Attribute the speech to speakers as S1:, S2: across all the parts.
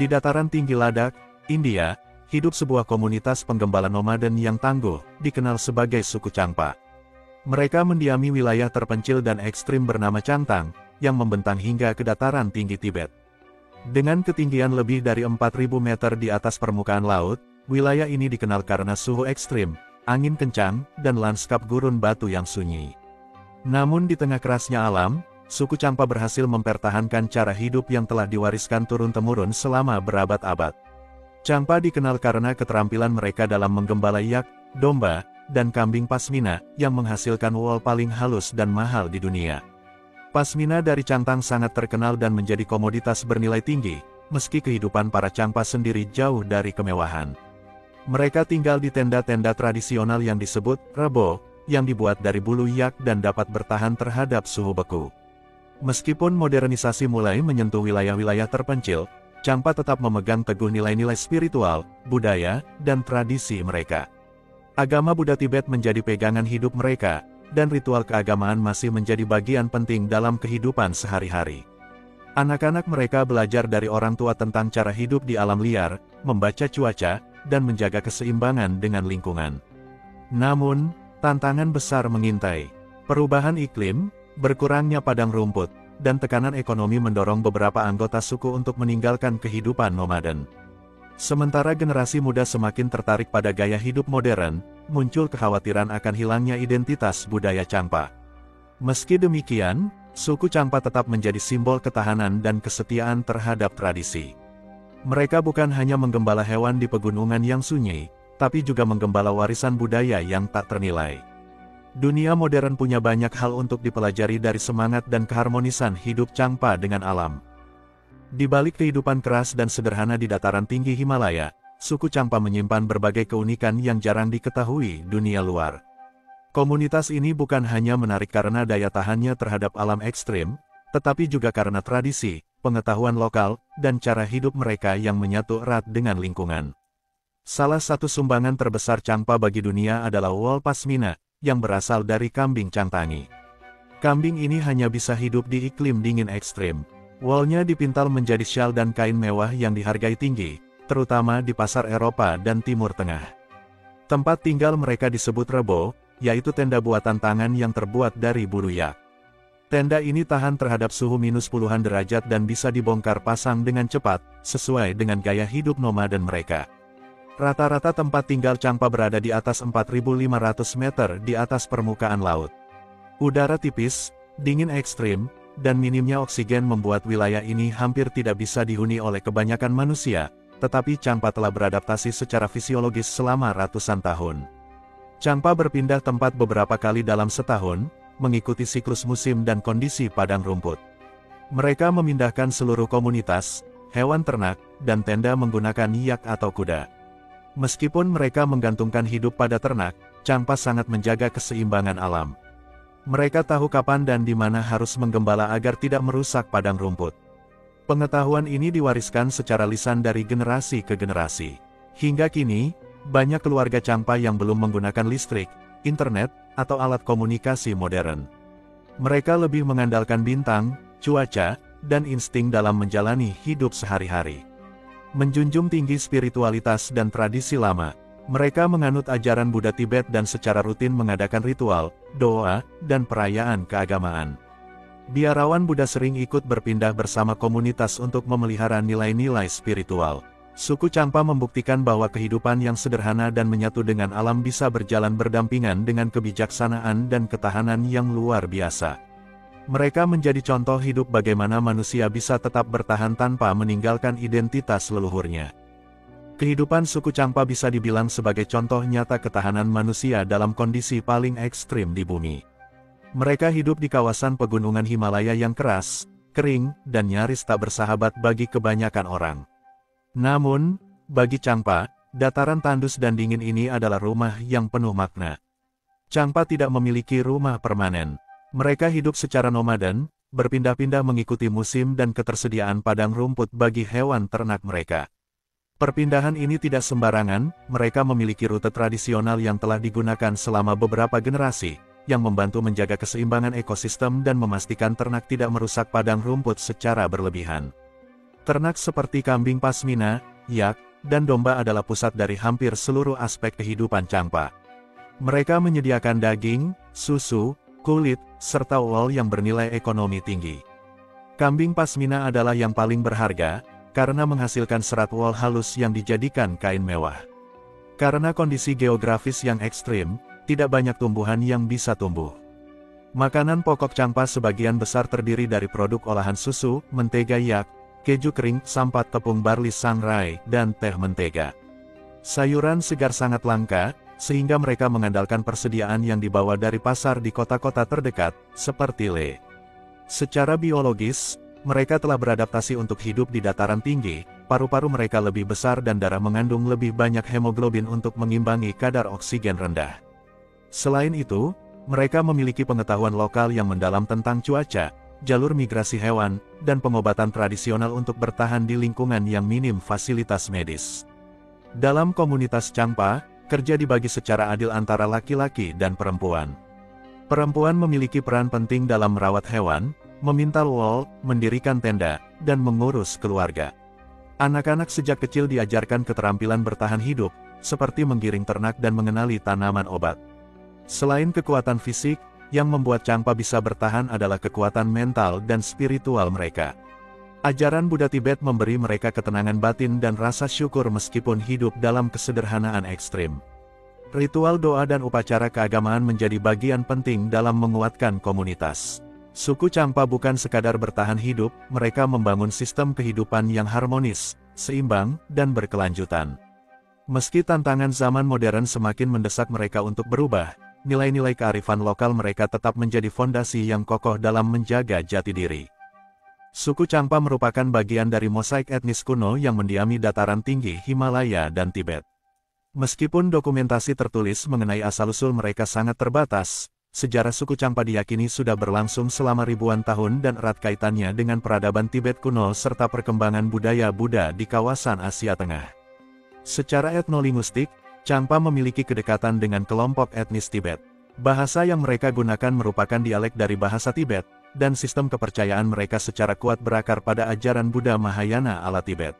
S1: Di dataran tinggi Ladakh, India, hidup sebuah komunitas penggembala nomaden yang tangguh, dikenal sebagai suku Changpa. Mereka mendiami wilayah terpencil dan ekstrim bernama Changtang, yang membentang hingga ke dataran tinggi Tibet. Dengan ketinggian lebih dari 4.000 meter di atas permukaan laut, wilayah ini dikenal karena suhu ekstrim, angin kencang, dan lanskap gurun batu yang sunyi. Namun di tengah kerasnya alam, suku Changpa berhasil mempertahankan cara hidup yang telah diwariskan turun-temurun selama berabad-abad. Changpa dikenal karena keterampilan mereka dalam menggembala yak, domba, dan kambing pasmina, yang menghasilkan wool paling halus dan mahal di dunia. Pasmina dari Changtang sangat terkenal dan menjadi komoditas bernilai tinggi, meski kehidupan para Changpa sendiri jauh dari kemewahan. Mereka tinggal di tenda-tenda tradisional yang disebut rabo, yang dibuat dari bulu yak dan dapat bertahan terhadap suhu beku. Meskipun modernisasi mulai menyentuh wilayah-wilayah terpencil, Changpa tetap memegang teguh nilai-nilai spiritual, budaya, dan tradisi mereka. Agama Buddha Tibet menjadi pegangan hidup mereka, dan ritual keagamaan masih menjadi bagian penting dalam kehidupan sehari-hari. Anak-anak mereka belajar dari orang tua tentang cara hidup di alam liar, membaca cuaca, dan menjaga keseimbangan dengan lingkungan. Namun, tantangan besar mengintai. Perubahan iklim, berkurangnya padang rumput, dan tekanan ekonomi mendorong beberapa anggota suku untuk meninggalkan kehidupan nomaden. Sementara generasi muda semakin tertarik pada gaya hidup modern, muncul kekhawatiran akan hilangnya identitas budaya Changpa. Meski demikian, suku Changpa tetap menjadi simbol ketahanan dan kesetiaan terhadap tradisi. Mereka bukan hanya menggembala hewan di pegunungan yang sunyi, tapi juga menggembala warisan budaya yang tak ternilai. Dunia modern punya banyak hal untuk dipelajari dari semangat dan keharmonisan hidup Changpa dengan alam. Di balik kehidupan keras dan sederhana di dataran tinggi Himalaya, suku Changpa menyimpan berbagai keunikan yang jarang diketahui dunia luar. Komunitas ini bukan hanya menarik karena daya tahannya terhadap alam ekstrim, tetapi juga karena tradisi, pengetahuan lokal, dan cara hidup mereka yang menyatu erat dengan lingkungan. Salah satu sumbangan terbesar Changpa bagi dunia adalah wool pasmina, yang berasal dari kambing Changtangi. Kambing ini hanya bisa hidup di iklim dingin ekstrim. Woolnya dipintal menjadi syal dan kain mewah yang dihargai tinggi, terutama di pasar Eropa dan Timur Tengah. Tempat tinggal mereka disebut rebo, yaitu tenda buatan tangan yang terbuat dari bulu yak. Tenda ini tahan terhadap suhu minus puluhan derajat dan bisa dibongkar pasang dengan cepat, sesuai dengan gaya hidup nomaden mereka. Rata-rata tempat tinggal Changpa berada di atas 4.500 meter di atas permukaan laut. Udara tipis, dingin ekstrim, dan minimnya oksigen membuat wilayah ini hampir tidak bisa dihuni oleh kebanyakan manusia, tetapi Changpa telah beradaptasi secara fisiologis selama ratusan tahun. Changpa berpindah tempat beberapa kali dalam setahun, mengikuti siklus musim dan kondisi padang rumput. Mereka memindahkan seluruh komunitas, hewan ternak, dan tenda menggunakan yak atau kuda. Meskipun mereka menggantungkan hidup pada ternak, Changpa sangat menjaga keseimbangan alam. Mereka tahu kapan dan di mana harus menggembala agar tidak merusak padang rumput. Pengetahuan ini diwariskan secara lisan dari generasi ke generasi. Hingga kini, banyak keluarga Changpa yang belum menggunakan listrik, internet, atau alat komunikasi modern. Mereka lebih mengandalkan bintang, cuaca, dan insting dalam menjalani hidup sehari-hari. Menjunjung tinggi spiritualitas dan tradisi lama, mereka menganut ajaran Buddha Tibet dan secara rutin mengadakan ritual, doa, dan perayaan keagamaan. Biarawan Buddha sering ikut berpindah bersama komunitas untuk memelihara nilai-nilai spiritual. Suku Changpa membuktikan bahwa kehidupan yang sederhana dan menyatu dengan alam bisa berjalan berdampingan dengan kebijaksanaan dan ketahanan yang luar biasa. Mereka menjadi contoh hidup bagaimana manusia bisa tetap bertahan tanpa meninggalkan identitas leluhurnya. Kehidupan suku Changpa bisa dibilang sebagai contoh nyata ketahanan manusia dalam kondisi paling ekstrim di bumi. Mereka hidup di kawasan pegunungan Himalaya yang keras, kering, dan nyaris tak bersahabat bagi kebanyakan orang. Namun, bagi Changpa, dataran tandus dan dingin ini adalah rumah yang penuh makna. Changpa tidak memiliki rumah permanen. Mereka hidup secara nomaden, berpindah-pindah mengikuti musim dan ketersediaan padang rumput bagi hewan ternak mereka. Perpindahan ini tidak sembarangan, mereka memiliki rute tradisional yang telah digunakan selama beberapa generasi, yang membantu menjaga keseimbangan ekosistem dan memastikan ternak tidak merusak padang rumput secara berlebihan. Ternak seperti kambing pasmina, yak, dan domba adalah pusat dari hampir seluruh aspek kehidupan Changpa. Mereka menyediakan daging, susu, kulit, serta wool yang bernilai ekonomi tinggi. Kambing pasmina adalah yang paling berharga, karena menghasilkan serat wool halus yang dijadikan kain mewah. Karena kondisi geografis yang ekstrim, tidak banyak tumbuhan yang bisa tumbuh. Makanan pokok Changpa sebagian besar terdiri dari produk olahan susu, mentega yak, keju kering, sampat tepung barley sangrai, dan teh mentega. Sayuran segar sangat langka, sehingga mereka mengandalkan persediaan yang dibawa dari pasar di kota-kota terdekat, seperti Le. Secara biologis, mereka telah beradaptasi untuk hidup di dataran tinggi, paru-paru mereka lebih besar dan darah mengandung lebih banyak hemoglobin untuk mengimbangi kadar oksigen rendah. Selain itu, mereka memiliki pengetahuan lokal yang mendalam tentang cuaca, jalur migrasi hewan, dan pengobatan tradisional untuk bertahan di lingkungan yang minim fasilitas medis. Dalam komunitas Changpa, kerja dibagi secara adil antara laki-laki dan perempuan. Perempuan memiliki peran penting dalam merawat hewan, memintal wool, mendirikan tenda, dan mengurus keluarga. Anak-anak sejak kecil diajarkan keterampilan bertahan hidup, seperti menggiring ternak dan mengenali tanaman obat. Selain kekuatan fisik, yang membuat Changpa bisa bertahan adalah kekuatan mental dan spiritual mereka. Ajaran Buddha Tibet memberi mereka ketenangan batin dan rasa syukur meskipun hidup dalam kesederhanaan ekstrim. Ritual doa dan upacara keagamaan menjadi bagian penting dalam menguatkan komunitas. Suku Changpa bukan sekadar bertahan hidup, mereka membangun sistem kehidupan yang harmonis, seimbang, dan berkelanjutan. Meski tantangan zaman modern semakin mendesak mereka untuk berubah, nilai-nilai kearifan lokal mereka tetap menjadi fondasi yang kokoh dalam menjaga jati diri. Suku Changpa merupakan bagian dari mosaik etnis kuno yang mendiami dataran tinggi Himalaya dan Tibet. Meskipun dokumentasi tertulis mengenai asal-usul mereka sangat terbatas, sejarah suku Changpa diyakini sudah berlangsung selama ribuan tahun dan erat kaitannya dengan peradaban Tibet kuno serta perkembangan budaya Buddha di kawasan Asia Tengah. Secara etnolinguistik, Changpa memiliki kedekatan dengan kelompok etnis Tibet. Bahasa yang mereka gunakan merupakan dialek dari bahasa Tibet, dan sistem kepercayaan mereka secara kuat berakar pada ajaran Buddha Mahayana ala Tibet.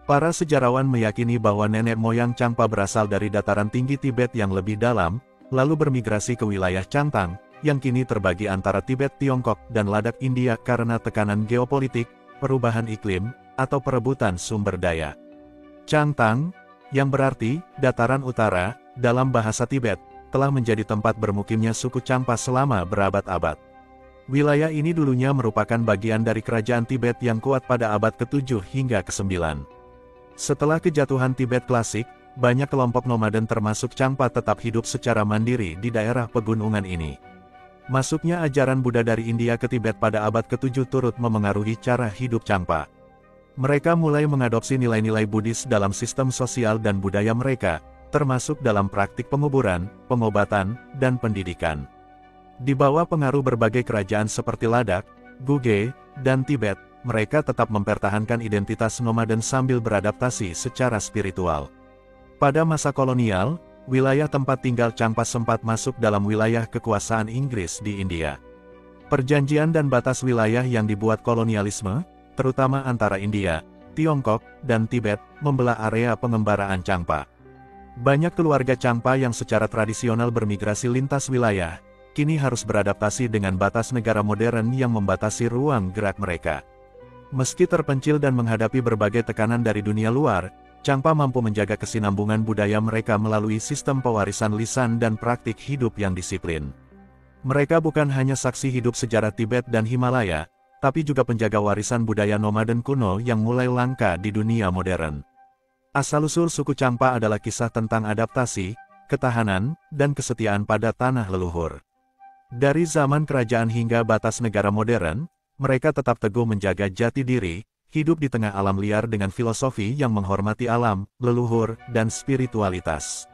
S1: Para sejarawan meyakini bahwa nenek moyang Changpa berasal dari dataran tinggi Tibet yang lebih dalam, lalu bermigrasi ke wilayah Changtang, yang kini terbagi antara Tibet Tiongkok dan Ladakh India karena tekanan geopolitik, perubahan iklim, atau perebutan sumber daya. Changtang, yang berarti dataran utara, dalam bahasa Tibet, telah menjadi tempat bermukimnya suku Changpa selama berabad-abad. Wilayah ini dulunya merupakan bagian dari kerajaan Tibet yang kuat pada abad ke-7 hingga ke-9. Setelah kejatuhan Tibet klasik, banyak kelompok nomaden termasuk Changpa tetap hidup secara mandiri di daerah pegunungan ini. Masuknya ajaran Buddha dari India ke Tibet pada abad ke-7 turut memengaruhi cara hidup Changpa. Mereka mulai mengadopsi nilai-nilai Buddhis dalam sistem sosial dan budaya mereka, termasuk dalam praktik penguburan, pengobatan, dan pendidikan. Di bawah pengaruh berbagai kerajaan seperti Ladakh, Guge, dan Tibet, mereka tetap mempertahankan identitas nomaden sambil beradaptasi secara spiritual. Pada masa kolonial, wilayah tempat tinggal Changpa sempat masuk dalam wilayah kekuasaan Inggris di India. Perjanjian dan batas wilayah yang dibuat kolonialisme, terutama antara India, Tiongkok, dan Tibet, membelah area pengembaraan Changpa. Banyak keluarga Changpa yang secara tradisional bermigrasi lintas wilayah, kini harus beradaptasi dengan batas negara modern yang membatasi ruang gerak mereka. Meski terpencil dan menghadapi berbagai tekanan dari dunia luar, Changpa mampu menjaga kesinambungan budaya mereka melalui sistem pewarisan lisan dan praktik hidup yang disiplin. Mereka bukan hanya saksi hidup sejarah Tibet dan Himalaya, tapi juga penjaga warisan budaya nomaden kuno yang mulai langka di dunia modern. Asal-usul suku Changpa adalah kisah tentang adaptasi, ketahanan, dan kesetiaan pada tanah leluhur. Dari zaman kerajaan hingga batas negara modern, mereka tetap teguh menjaga jati diri, hidup di tengah alam liar dengan filosofi yang menghormati alam, leluhur, dan spiritualitas.